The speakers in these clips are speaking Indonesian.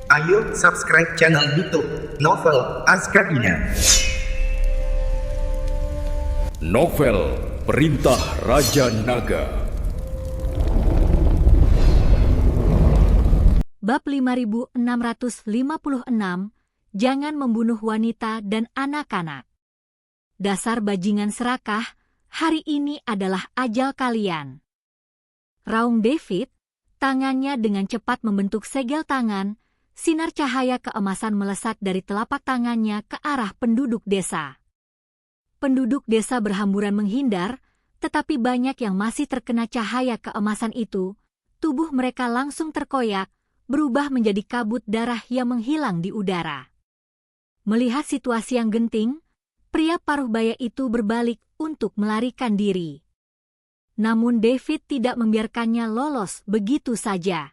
Ayo subscribe channel YouTube Novel Azkabina. Novel Perintah Raja Naga. Bab 5656, Jangan membunuh wanita dan anak-anak. Dasar bajingan serakah, hari ini adalah ajal kalian. Raung David, tangannya dengan cepat membentuk segel tangan, sinar cahaya keemasan melesat dari telapak tangannya ke arah penduduk desa. Penduduk desa berhamburan menghindar, tetapi banyak yang masih terkena cahaya keemasan itu. Tubuh mereka langsung terkoyak, berubah menjadi kabut darah yang menghilang di udara. Melihat situasi yang genting, pria paruh baya itu berbalik untuk melarikan diri. Namun David tidak membiarkannya lolos begitu saja.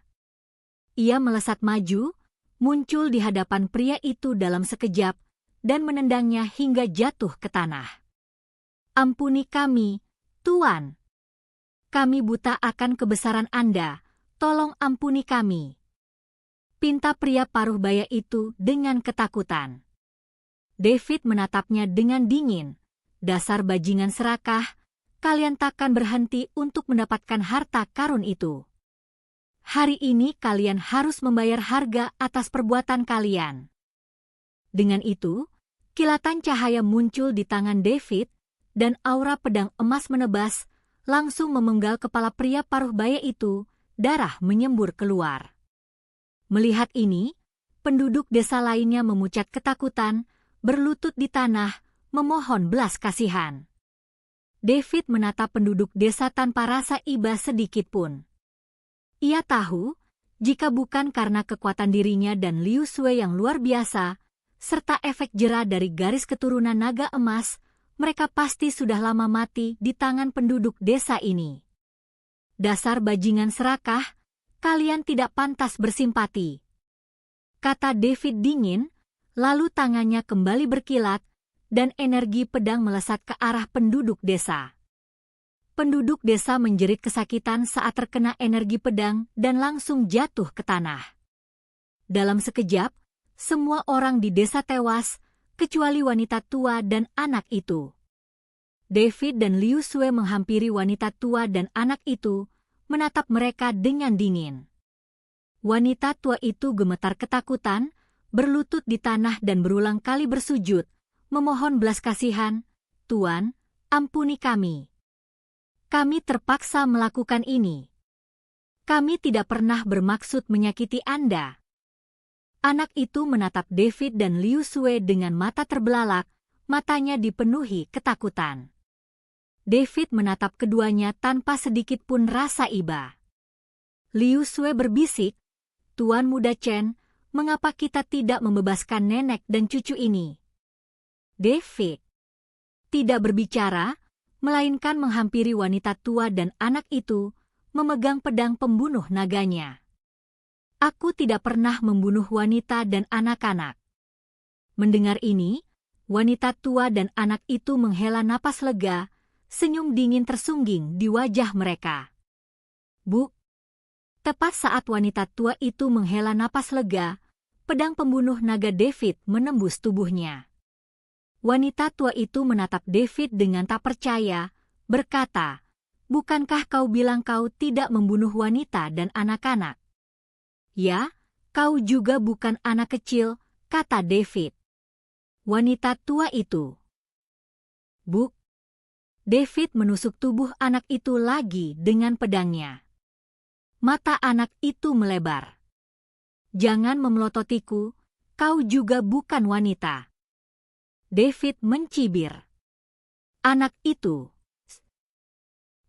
Ia melesat maju, muncul di hadapan pria itu dalam sekejap, dan menendangnya hingga jatuh ke tanah. "Ampuni kami, Tuan. Kami buta akan kebesaran Anda, tolong ampuni kami," pinta pria paruh baya itu dengan ketakutan. David menatapnya dengan dingin. "Dasar bajingan serakah, kalian takkan berhenti untuk mendapatkan harta karun itu. Hari ini kalian harus membayar harga atas perbuatan kalian." Dengan itu, kilatan cahaya muncul di tangan David, dan aura pedang emas menebas, langsung memenggal kepala pria paruh baya itu, darah menyembur keluar. Melihat ini, penduduk desa lainnya memucat ketakutan, berlutut di tanah, memohon belas kasihan. David menatap penduduk desa tanpa rasa iba sedikit pun. Ia tahu, jika bukan karena kekuatan dirinya dan Liu Sui yang luar biasa, serta efek jera dari garis keturunan naga emas, mereka pasti sudah lama mati di tangan penduduk desa ini. "Dasar bajingan serakah, kalian tidak pantas bersimpati," kata David dingin, lalu tangannya kembali berkilat, dan energi pedang melesat ke arah penduduk desa. Penduduk desa menjerit kesakitan saat terkena energi pedang dan langsung jatuh ke tanah. Dalam sekejap, semua orang di desa tewas, kecuali wanita tua dan anak itu. David dan Liu Sui menghampiri wanita tua dan anak itu, menatap mereka dengan dingin. Wanita tua itu gemetar ketakutan, berlutut di tanah dan berulang kali bersujud, memohon belas kasihan, "Tuan, ampuni kami. Kami terpaksa melakukan ini. Kami tidak pernah bermaksud menyakiti Anda." Anak itu menatap David dan Liu Sui dengan mata terbelalak, matanya dipenuhi ketakutan. David menatap keduanya tanpa sedikit pun rasa iba. Liu Sui berbisik, "Tuan Muda Chen, mengapa kita tidak membebaskan nenek dan cucu ini?" David tidak berbicara, melainkan menghampiri wanita tua dan anak itu, memegang pedang pembunuh naganya. "Aku tidak pernah membunuh wanita dan anak-anak." Mendengar ini, wanita tua dan anak itu menghela napas lega, senyum dingin tersungging di wajah mereka. "Bu." Tepat saat wanita tua itu menghela napas lega, pedang pembunuh naga David menembus tubuhnya. Wanita tua itu menatap David dengan tak percaya, berkata, "Bukankah kau bilang kau tidak membunuh wanita dan anak-anak?" "Ya, kau juga bukan anak kecil," kata David. Wanita tua itu, "Bu." David menusuk tubuh anak itu lagi dengan pedangnya. Mata anak itu melebar. "Jangan memelototiku, kau juga bukan wanita." David mencibir. Anak itu,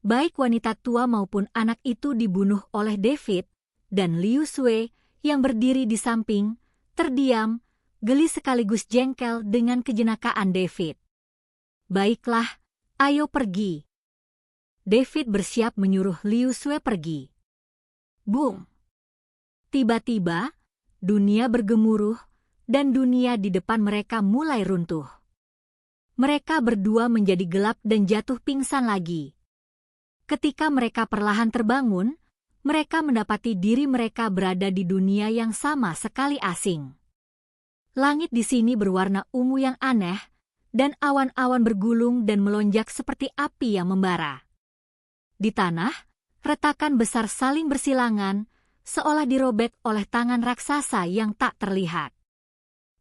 baik wanita tua maupun anak itu dibunuh oleh David, dan Liu Sui yang berdiri di samping, terdiam, geli sekaligus jengkel dengan kejenakaan David. "Baiklah, ayo pergi." David bersiap menyuruh Liu Sui pergi. Boom! Tiba-tiba, dunia bergemuruh, dan dunia di depan mereka mulai runtuh. Mereka berdua menjadi gelap dan jatuh pingsan lagi. Ketika mereka perlahan terbangun, mereka mendapati diri mereka berada di dunia yang sama sekali asing. Langit di sini berwarna ungu yang aneh, dan awan-awan bergulung dan melonjak seperti api yang membara. Di tanah, retakan besar saling bersilangan, seolah dirobek oleh tangan raksasa yang tak terlihat.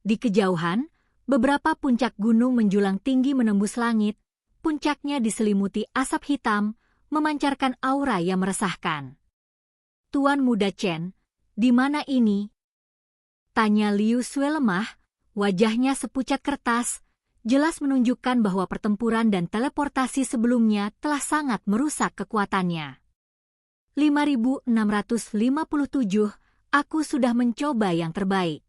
Di kejauhan, beberapa puncak gunung menjulang tinggi menembus langit, puncaknya diselimuti asap hitam, memancarkan aura yang meresahkan. "Tuan Muda Chen, di mana ini?" tanya Liu Sue lemah, wajahnya sepucat kertas, jelas menunjukkan bahwa pertempuran dan teleportasi sebelumnya telah sangat merusak kekuatannya. 5657, aku sudah mencoba yang terbaik.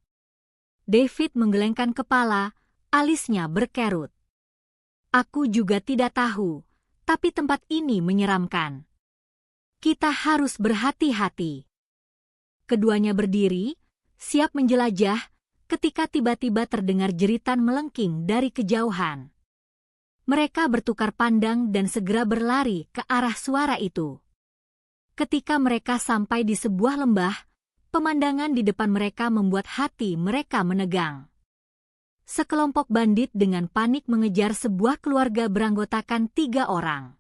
David menggelengkan kepala, alisnya berkerut. Aku juga tidak tahu, tapi tempat ini menyeramkan. Kita harus berhati-hati. Keduanya berdiri, siap menjelajah, ketika tiba-tiba terdengar jeritan melengking dari kejauhan. Mereka bertukar pandang dan segera berlari ke arah suara itu. Ketika mereka sampai di sebuah lembah, pemandangan di depan mereka membuat hati mereka menegang. Sekelompok bandit dengan panik mengejar sebuah keluarga beranggotakan 3 orang.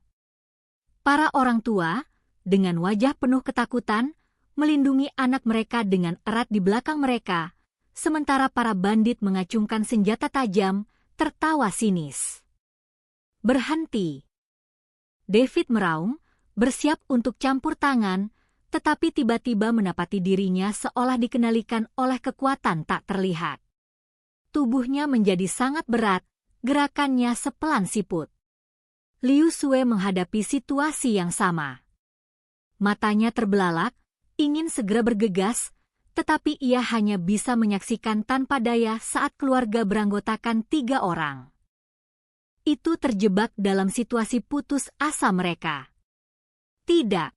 Para orang tua, dengan wajah penuh ketakutan, melindungi anak mereka dengan erat di belakang mereka, sementara para bandit mengacungkan senjata tajam, tertawa sinis. "Berhenti!" David meraung, bersiap untuk campur tangan, tetapi tiba-tiba mendapati dirinya seolah dikendalikan oleh kekuatan tak terlihat. Tubuhnya menjadi sangat berat, gerakannya sepelan siput. Liu Sue menghadapi situasi yang sama. Matanya terbelalak, ingin segera bergegas, tetapi ia hanya bisa menyaksikan tanpa daya saat keluarga beranggotakan 3 orang. Itu terjebak dalam situasi putus asa mereka. "Tidak!"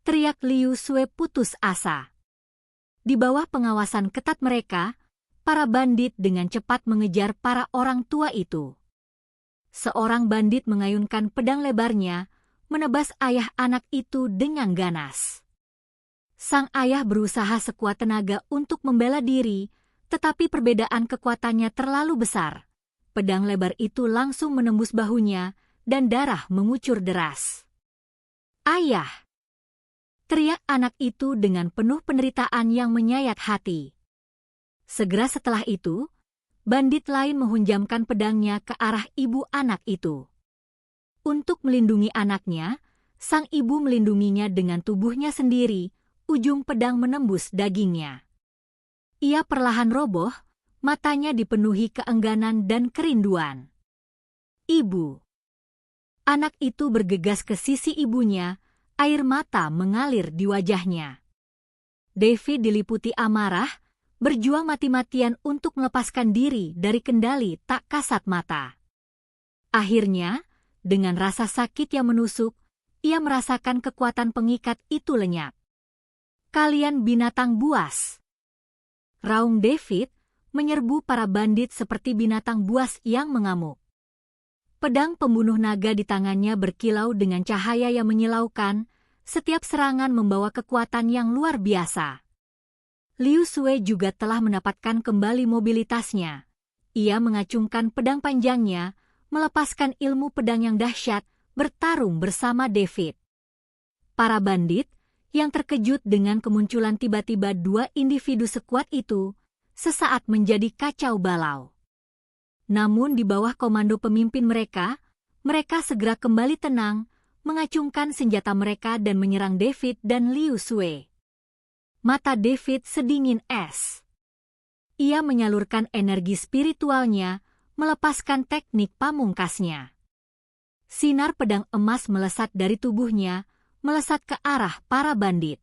teriak Liu Sue putus asa. Di bawah pengawasan ketat mereka, para bandit dengan cepat mengejar para orang tua itu. Seorang bandit mengayunkan pedang lebarnya, menebas ayah anak itu dengan ganas. Sang ayah berusaha sekuat tenaga untuk membela diri, tetapi perbedaan kekuatannya terlalu besar. Pedang lebar itu langsung menembus bahunya, dan darah mengucur deras. "Ayah!" teriak anak itu dengan penuh penderitaan yang menyayat hati. Segera setelah itu, bandit lain menghunjamkan pedangnya ke arah ibu anak itu. Untuk melindungi anaknya, sang ibu melindunginya dengan tubuhnya sendiri, ujung pedang menembus dagingnya. Ia perlahan roboh, matanya dipenuhi keengganan dan kerinduan. "Ibu!" Anak itu bergegas ke sisi ibunya, air mata mengalir di wajahnya. David diliputi amarah, berjuang mati-matian untuk melepaskan diri dari kendali tak kasat mata. Akhirnya, dengan rasa sakit yang menusuk, ia merasakan kekuatan pengikat itu lenyap. "Kalian binatang buas!" raung David, menyerbu para bandit seperti binatang buas yang mengamuk. Pedang pembunuh naga di tangannya berkilau dengan cahaya yang menyilaukan, setiap serangan membawa kekuatan yang luar biasa. Liu Sue juga telah mendapatkan kembali mobilitasnya. Ia mengacungkan pedang panjangnya, melepaskan ilmu pedang yang dahsyat, bertarung bersama David. Para bandit, yang terkejut dengan kemunculan tiba-tiba 2 individu sekuat itu, sesaat menjadi kacau balau. Namun di bawah komando pemimpin mereka segera kembali tenang, mengacungkan senjata mereka dan menyerang David dan Liu Sue. Mata David sedingin es. Ia menyalurkan energi spiritualnya, melepaskan teknik pamungkasnya. Sinar pedang emas melesat dari tubuhnya, melesat ke arah para bandit.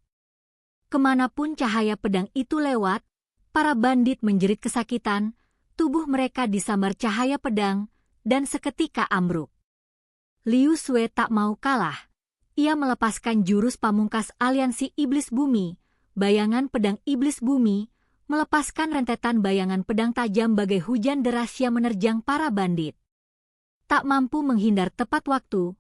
Kemanapun cahaya pedang itu lewat, para bandit menjerit kesakitan, tubuh mereka disambar cahaya pedang, dan seketika ambruk. Liu Sue tak mau kalah. Ia melepaskan jurus pamungkas aliansi iblis bumi, bayangan pedang iblis bumi, melepaskan rentetan bayangan pedang tajam bagai hujan deras yang menerjang para bandit. Tak mampu menghindar tepat waktu,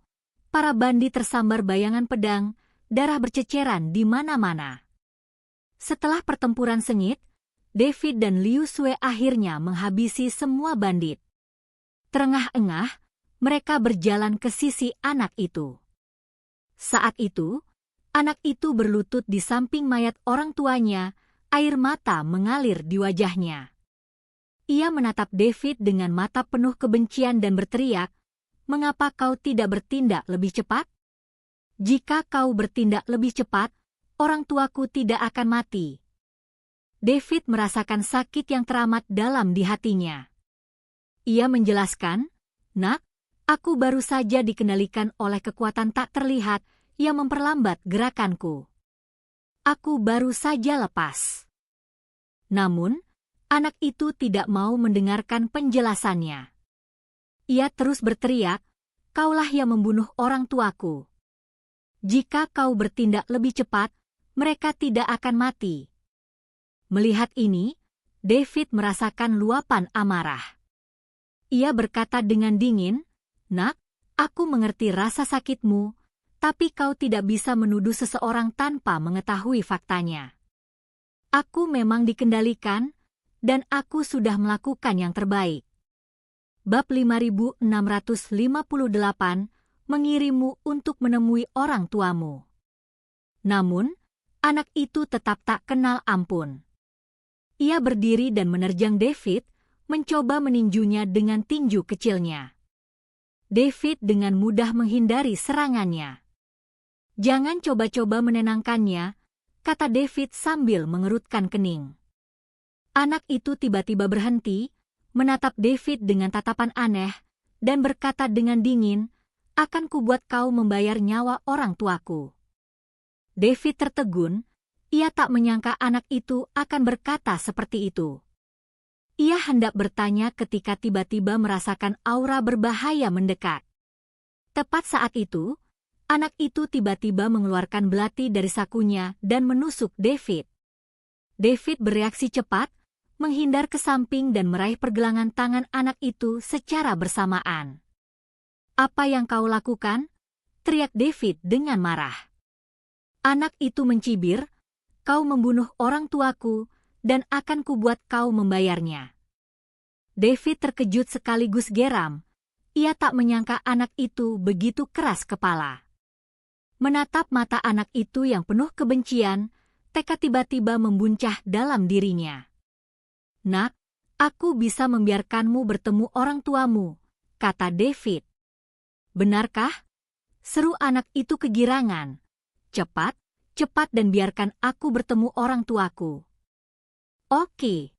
para bandit tersambar bayangan pedang, darah berceceran di mana-mana. Setelah pertempuran sengit, David dan Liu Sue akhirnya menghabisi semua bandit. Terengah-engah, mereka berjalan ke sisi anak itu. Saat itu, anak itu berlutut di samping mayat orang tuanya, air mata mengalir di wajahnya. Ia menatap David dengan mata penuh kebencian dan berteriak, "Mengapa kau tidak bertindak lebih cepat? Jika kau bertindak lebih cepat, orang tuaku tidak akan mati." David merasakan sakit yang teramat dalam di hatinya. Ia menjelaskan, "Nak, aku baru saja dikendalikan oleh kekuatan tak terlihat yang memperlambat gerakanku. Aku baru saja lepas." Namun, anak itu tidak mau mendengarkan penjelasannya. Ia terus berteriak, "Kaulah yang membunuh orang tuaku. Jika kau bertindak lebih cepat, mereka tidak akan mati." Melihat ini, David merasakan luapan amarah. Ia berkata dengan dingin, "Nak, aku mengerti rasa sakitmu, tapi kau tidak bisa menuduh seseorang tanpa mengetahui faktanya. Aku memang dikendalikan, dan aku sudah melakukan yang terbaik." Bab 5658 mengirimmu untuk menemui orang tuamu. Namun, anak itu tetap tak kenal ampun. Ia berdiri dan menerjang David, mencoba meninjunya dengan tinju kecilnya. David dengan mudah menghindari serangannya. "Jangan coba-coba menenangkannya," kata David sambil mengerutkan kening. Anak itu tiba-tiba berhenti, menatap David dengan tatapan aneh, dan berkata dengan dingin, "Akan kubuat kau membayar nyawa orang tuaku." David tertegun. Ia tak menyangka anak itu akan berkata seperti itu. Ia hendak bertanya ketika tiba-tiba merasakan aura berbahaya mendekat. Tepat saat itu, anak itu tiba-tiba mengeluarkan belati dari sakunya dan menusuk David. David bereaksi cepat, menghindar ke samping dan meraih pergelangan tangan anak itu secara bersamaan. "Apa yang kau lakukan?" teriak David dengan marah. Anak itu mencibir, "Kau membunuh orang tuaku, dan akan kubuat kau membayarnya." David terkejut sekaligus geram. Ia tak menyangka anak itu begitu keras kepala. Menatap mata anak itu yang penuh kebencian, tekad tiba-tiba membuncah dalam dirinya. "Nak, aku bisa membiarkanmu bertemu orang tuamu," kata David. "Benarkah?" seru anak itu kegirangan. "Cepat, cepat dan biarkan aku bertemu orang tuaku." "Oke."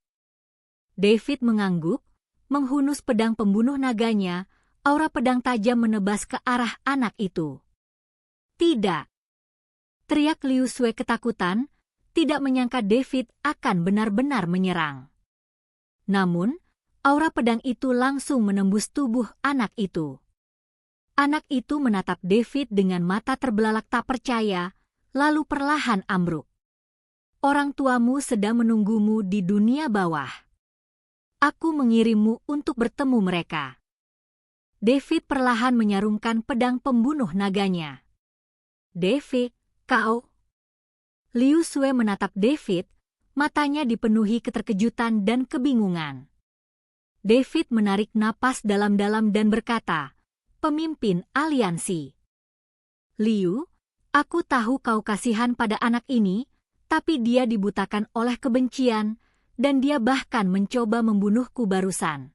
David mengangguk, menghunus pedang pembunuh naganya, aura pedang tajam menebas ke arah anak itu. "Tidak!" teriak Liu Sue ketakutan, tidak menyangka David akan benar-benar menyerang. Namun, aura pedang itu langsung menembus tubuh anak itu. Anak itu menatap David dengan mata terbelalak tak percaya, lalu perlahan ambruk. "Orang tuamu sedang menunggumu di dunia bawah. Aku mengirimmu untuk bertemu mereka." David perlahan menyarungkan pedang pembunuh naganya. "David, kau..." Liu Sue menatap David, matanya dipenuhi keterkejutan dan kebingungan. David menarik napas dalam-dalam dan berkata, "Pemimpin aliansi. Liu, aku tahu kau kasihan pada anak ini, tapi dia dibutakan oleh kebencian, dan dia bahkan mencoba membunuhku barusan.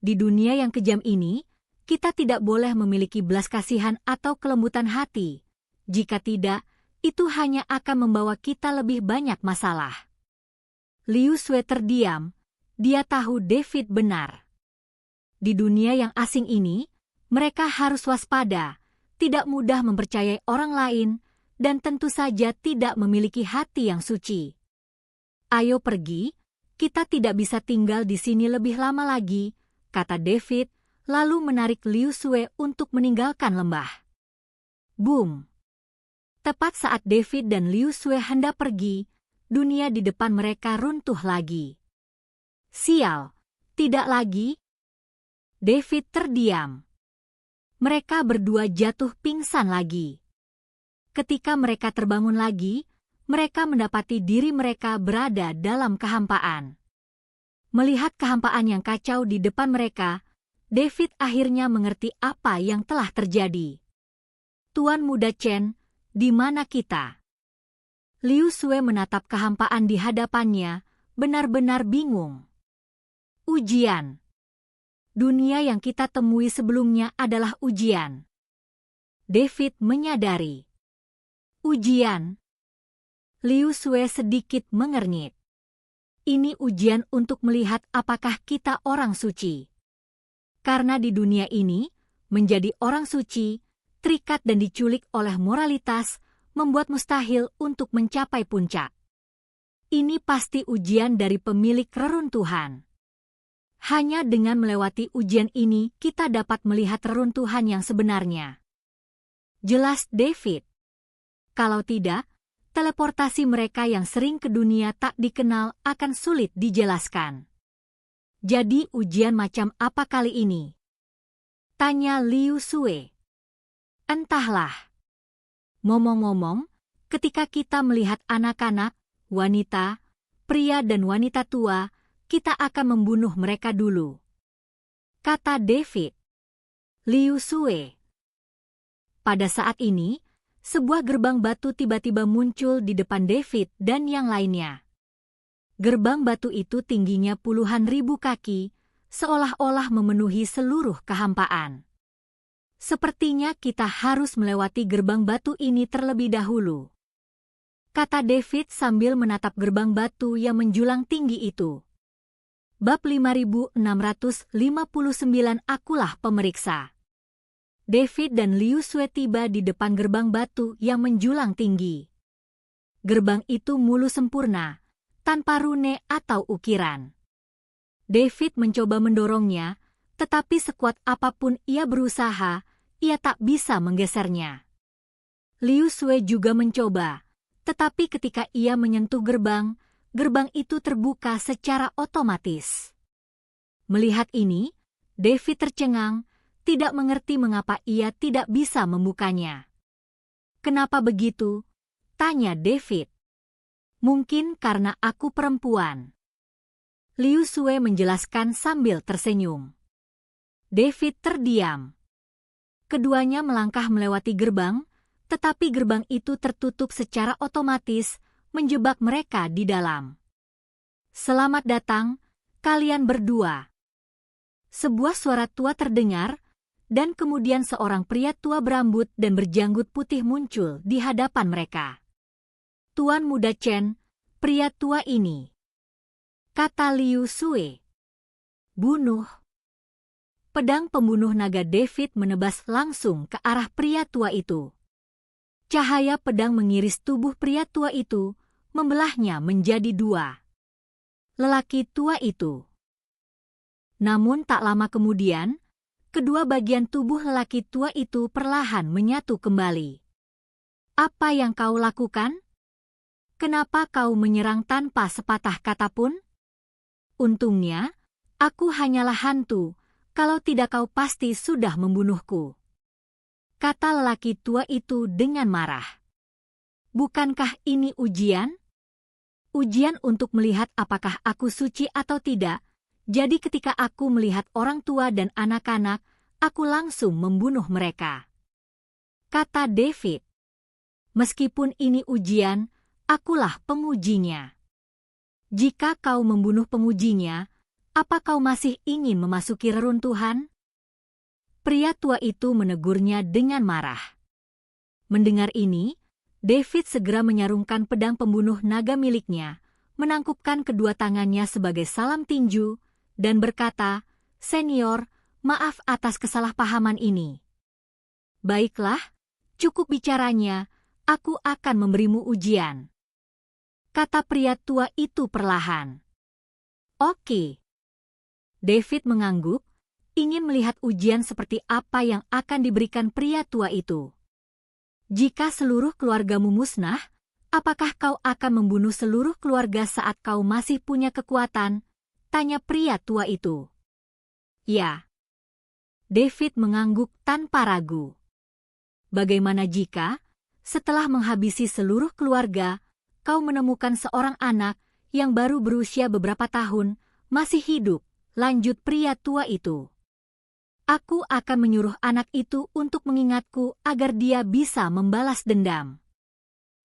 Di dunia yang kejam ini, kita tidak boleh memiliki belas kasihan atau kelembutan hati. Jika tidak, itu hanya akan membawa kita lebih banyak masalah." Liu Sue terdiam, dia tahu David benar. Di dunia yang asing ini, mereka harus waspada, tidak mudah mempercayai orang lain, dan tentu saja tidak memiliki hati yang suci. "Ayo pergi, kita tidak bisa tinggal di sini lebih lama lagi," kata David, lalu menarik Liu Sue untuk meninggalkan lembah. Boom! Tepat saat David dan Liu Sue hendak pergi, dunia di depan mereka runtuh lagi. "Sial, tidak lagi!" David terdiam. Mereka berdua jatuh pingsan lagi. Ketika mereka terbangun lagi, mereka mendapati diri mereka berada dalam kehampaan. Melihat kehampaan yang kacau di depan mereka, David akhirnya mengerti apa yang telah terjadi. Tuan Muda Chen, di mana kita? Liu Sue menatap kehampaan di hadapannya, benar-benar bingung. Ujian. Dunia yang kita temui sebelumnya adalah ujian. David menyadari. Ujian. Liu Sue sedikit mengernyit. Ini ujian untuk melihat apakah kita orang suci. Karena di dunia ini, menjadi orang suci, terikat dan diculik oleh moralitas, membuat mustahil untuk mencapai puncak. Ini pasti ujian dari pemilik reruntuhan. Hanya dengan melewati ujian ini, kita dapat melihat reruntuhan yang sebenarnya. Jelas David. Kalau tidak, teleportasi mereka yang sering ke dunia tak dikenal akan sulit dijelaskan. Jadi ujian macam apa kali ini? Tanya Liu Sue. Entahlah. Ngomong-ngomong, ketika kita melihat anak-anak, wanita, pria dan wanita tua, kita akan membunuh mereka dulu. Kata David. Liu Sue. Pada saat ini, sebuah gerbang batu tiba-tiba muncul di depan David dan yang lainnya. Gerbang batu itu tingginya puluhan ribu kaki, seolah-olah memenuhi seluruh kehampaan. Sepertinya kita harus melewati gerbang batu ini terlebih dahulu. Kata David sambil menatap gerbang batu yang menjulang tinggi itu. Bab 5659 Akulah Pemeriksa. David dan Liu Sue tiba di depan gerbang batu yang menjulang tinggi. Gerbang itu mulus sempurna, tanpa rune atau ukiran. David mencoba mendorongnya, tetapi sekuat apapun ia berusaha, ia tak bisa menggesernya. Liu Sue juga mencoba, tetapi ketika ia menyentuh gerbang, gerbang itu terbuka secara otomatis. Melihat ini, David tercengang, tidak mengerti mengapa ia tidak bisa membukanya. Kenapa begitu? Tanya David. Mungkin karena aku perempuan. Liu Sue menjelaskan sambil tersenyum. David terdiam. Keduanya melangkah melewati gerbang, tetapi gerbang itu tertutup secara otomatis, menjebak mereka di dalam. Selamat datang, kalian berdua. Sebuah suara tua terdengar, dan kemudian seorang pria tua berambut dan berjanggut putih muncul di hadapan mereka. Tuan Muda Chen, pria tua ini. Kata Liu Sue. Bunuh. Pedang pembunuh naga David menebas langsung ke arah pria tua itu. Cahaya pedang mengiris tubuh pria tua itu, membelahnya menjadi dua. Lelaki tua itu. Namun tak lama kemudian, kedua bagian tubuh lelaki tua itu perlahan menyatu kembali. Apa yang kau lakukan? Kenapa kau menyerang tanpa sepatah kata pun? Untungnya, aku hanyalah hantu, kalau tidak kau pasti sudah membunuhku. Kata lelaki tua itu dengan marah. Bukankah ini ujian? Ujian untuk melihat apakah aku suci atau tidak, jadi ketika aku melihat orang tua dan anak-anak, aku langsung membunuh mereka. Kata David. Meskipun ini ujian, akulah pengujinya. Jika kau membunuh pengujinya, apa kau masih ingin memasuki reruntuhan? Pria tua itu menegurnya dengan marah. Mendengar ini, David segera menyarungkan pedang pembunuh naga miliknya, menangkupkan kedua tangannya sebagai salam tinju, dan berkata, "Senior, maaf atas kesalahpahaman ini. Baiklah, cukup bicaranya, aku akan memberimu ujian." Kata pria tua itu perlahan. Oke. David mengangguk, ingin melihat ujian seperti apa yang akan diberikan pria tua itu. Jika seluruh keluargamu musnah, apakah kau akan membunuh seluruh keluarga saat kau masih punya kekuatan? Tanya pria tua itu. Ya. David mengangguk tanpa ragu. Bagaimana jika Setelah menghabisi seluruh keluarga, kau menemukan seorang anak yang baru berusia beberapa tahun, masih hidup, lanjut pria tua itu. Aku akan menyuruh anak itu untuk mengingatku agar dia bisa membalas dendam.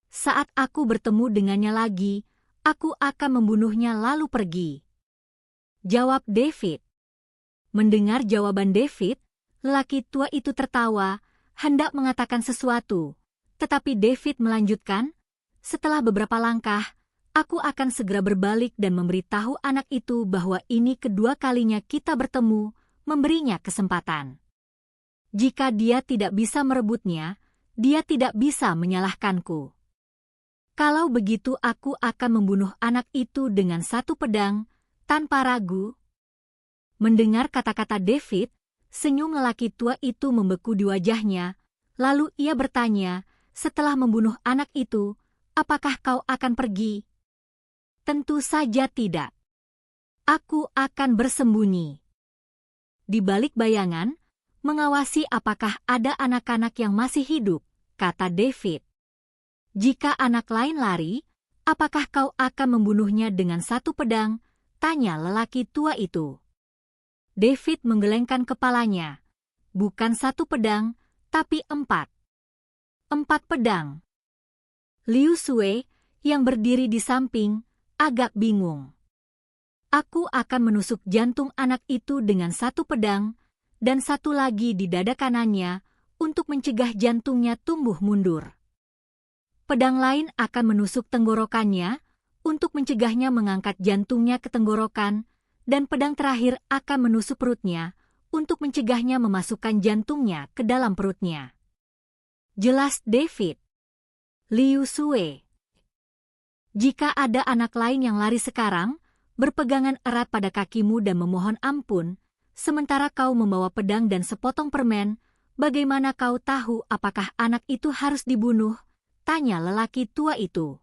Saat aku bertemu dengannya lagi, aku akan membunuhnya lalu pergi. Jawab David. Mendengar jawaban David, lelaki tua itu tertawa, hendak mengatakan sesuatu. Tetapi David melanjutkan, setelah beberapa langkah, aku akan segera berbalik dan memberitahu anak itu bahwa ini kedua kalinya kita bertemu, memberinya kesempatan. Jika dia tidak bisa merebutnya, dia tidak bisa menyalahkanku. Kalau begitu aku akan membunuh anak itu dengan satu pedang, tanpa ragu. Mendengar kata-kata David, senyum lelaki tua itu membeku di wajahnya, lalu ia bertanya, setelah membunuh anak itu, apakah kau akan pergi? Tentu saja tidak. Aku akan bersembunyi. Di balik bayangan, mengawasi apakah ada anak-anak yang masih hidup, kata David. Jika anak lain lari, apakah kau akan membunuhnya dengan satu pedang? Tanya lelaki tua itu. David menggelengkan kepalanya. Bukan satu pedang, tapi 4. 4 pedang. Liu Sui, yang berdiri di samping, agak bingung. Aku akan menusuk jantung anak itu dengan satu pedang, dan satu lagi di dada kanannya, untuk mencegah jantungnya tumbuh mundur. Pedang lain akan menusuk tenggorokannya, untuk mencegahnya mengangkat jantungnya ke tenggorokan, dan pedang terakhir akan menusuk perutnya, untuk mencegahnya memasukkan jantungnya ke dalam perutnya. Jelas David. Liu Sui. Jika ada anak lain yang lari sekarang, berpegangan erat pada kakimu dan memohon ampun, sementara kau membawa pedang dan sepotong permen, bagaimana kau tahu apakah anak itu harus dibunuh? Tanya lelaki tua itu.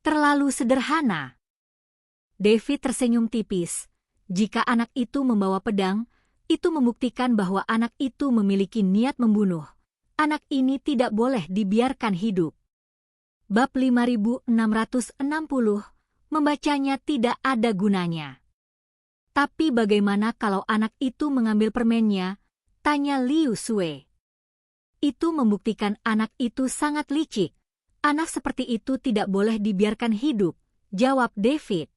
Terlalu sederhana. David tersenyum tipis. Jika anak itu membawa pedang, itu membuktikan bahwa anak itu memiliki niat membunuh. Anak ini tidak boleh dibiarkan hidup. Bab 5660, membacanya tidak ada gunanya. Tapi bagaimana kalau anak itu mengambil permennya? Tanya Liu Sui. Itu membuktikan anak itu sangat licik. Anak seperti itu tidak boleh dibiarkan hidup, jawab David.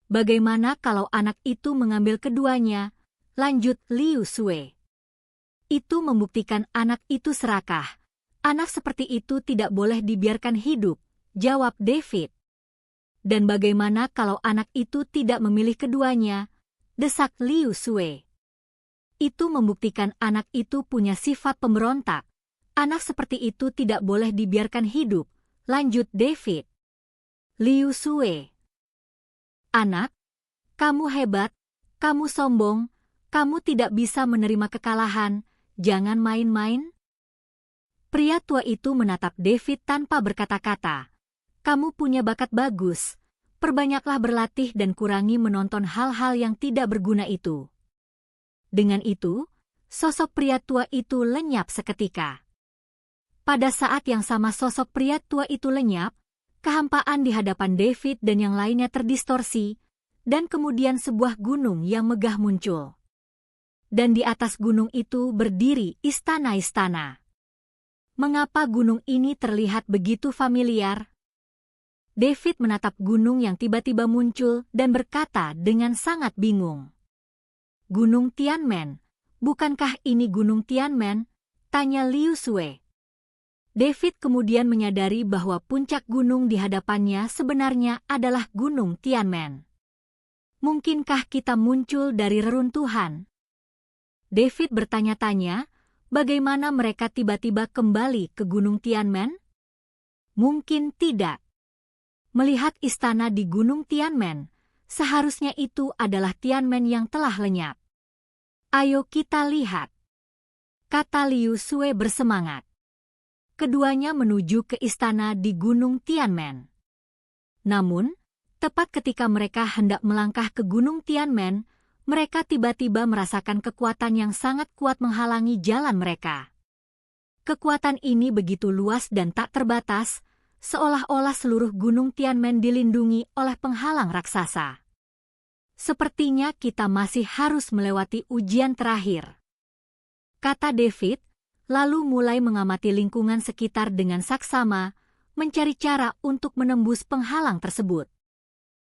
Bagaimana kalau anak itu mengambil keduanya? Lanjut Liu Sui. Itu membuktikan anak itu serakah. Anak seperti itu tidak boleh dibiarkan hidup, jawab David. Dan bagaimana kalau anak itu tidak memilih keduanya? Desak Liu Sui. Itu membuktikan anak itu punya sifat pemberontak. Anak seperti itu tidak boleh dibiarkan hidup, lanjut David. Liu Sui. Anak, kamu hebat, kamu sombong, kamu tidak bisa menerima kekalahan, jangan main-main. Pria tua itu menatap David tanpa berkata-kata. Kamu punya bakat bagus, perbanyaklah berlatih dan kurangi menonton hal-hal yang tidak berguna itu. Dengan itu, sosok pria tua itu lenyap seketika. Pada saat yang sama sosok pria tua itu lenyap, kehampaan di hadapan David dan yang lainnya terdistorsi, dan kemudian sebuah gunung yang megah muncul. Dan di atas gunung itu berdiri istana-istana. Mengapa gunung ini terlihat begitu familiar? David menatap gunung yang tiba-tiba muncul dan berkata dengan sangat bingung. Gunung Tianmen, bukankah ini Gunung Tianmen? Tanya Liu Sui. David kemudian menyadari bahwa puncak gunung di hadapannya sebenarnya adalah Gunung Tianmen. Mungkinkah kita muncul dari reruntuhan? David bertanya-tanya, bagaimana mereka tiba-tiba kembali ke Gunung Tianmen? Mungkin tidak. Melihat istana di Gunung Tianmen, seharusnya itu adalah Tianmen yang telah lenyap. Ayo kita lihat, kata Liu Sui bersemangat. Keduanya menuju ke istana di Gunung Tianmen. Namun, tepat ketika mereka hendak melangkah ke Gunung Tianmen, mereka tiba-tiba merasakan kekuatan yang sangat kuat menghalangi jalan mereka. Kekuatan ini begitu luas dan tak terbatas, seolah-olah seluruh gunung Tianmen dilindungi oleh penghalang raksasa. Sepertinya kita masih harus melewati ujian terakhir, kata David, lalu mulai mengamati lingkungan sekitar dengan saksama, mencari cara untuk menembus penghalang tersebut.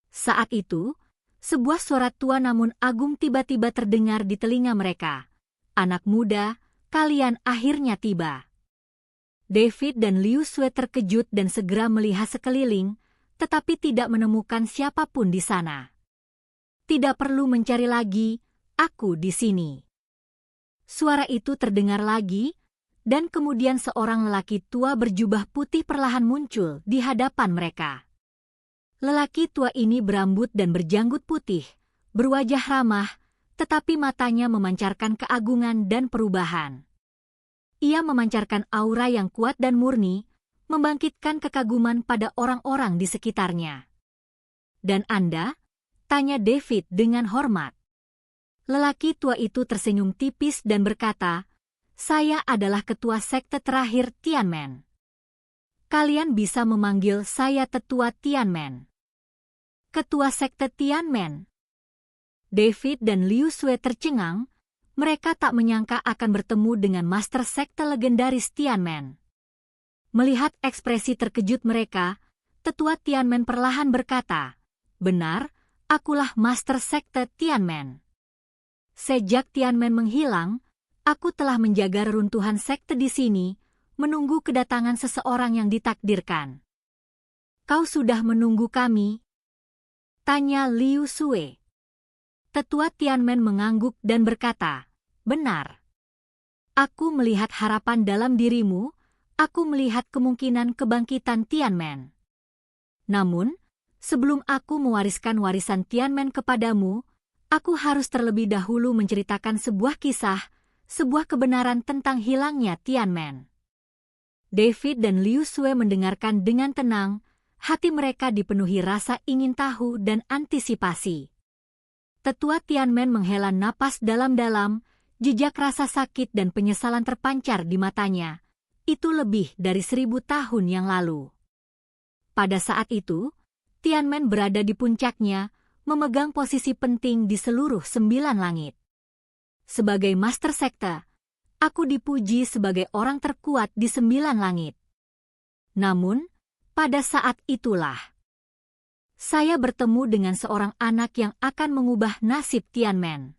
Saat itu, sebuah suara tua namun agung tiba-tiba terdengar di telinga mereka. Anak muda, kalian akhirnya tiba. David dan Liu Sui terkejut dan segera melihat sekeliling, tetapi tidak menemukan siapapun di sana. Tidak perlu mencari lagi, aku di sini. Suara itu terdengar lagi, dan kemudian seorang lelaki tua berjubah putih perlahan muncul di hadapan mereka. Lelaki tua ini berambut dan berjanggut putih, berwajah ramah, tetapi matanya memancarkan keagungan dan perubahan. Ia memancarkan aura yang kuat dan murni, membangkitkan kekaguman pada orang-orang di sekitarnya. Dan Anda? Tanya David dengan hormat. Lelaki tua itu tersenyum tipis dan berkata, saya adalah ketua sekte terakhir Tianmen. Kalian bisa memanggil saya Tetua Tianmen. Ketua sekte Tianmen. David dan Liu Sui tercengang, mereka tak menyangka akan bertemu dengan master sekte legendaris Tianmen. Melihat ekspresi terkejut mereka, Tetua Tianmen perlahan berkata, benar, akulah master sekte Tianmen. Sejak Tianmen menghilang, aku telah menjaga reruntuhan sekte di sini, menunggu kedatangan seseorang yang ditakdirkan. Kau sudah menunggu kami? Tanya Liu Sui. Tetua Tianmen mengangguk dan berkata, benar. Aku melihat harapan dalam dirimu, aku melihat kemungkinan kebangkitan Tianmen. Namun, sebelum aku mewariskan warisan Tianmen kepadamu, aku harus terlebih dahulu menceritakan sebuah kisah, sebuah kebenaran tentang hilangnya Tianmen. David dan Liu Sui mendengarkan dengan tenang, hati mereka dipenuhi rasa ingin tahu dan antisipasi. Tetua Tianmen menghela napas dalam-dalam, jejak rasa sakit dan penyesalan terpancar di matanya. Itu lebih dari 1000 tahun yang lalu. Pada saat itu, Tianmen berada di puncaknya, memegang posisi penting di seluruh 9 langit. Sebagai master sekte, aku dipuji sebagai orang terkuat di 9 langit. Namun, pada saat itulah, saya bertemu dengan seorang anak yang akan mengubah nasib Tianmen.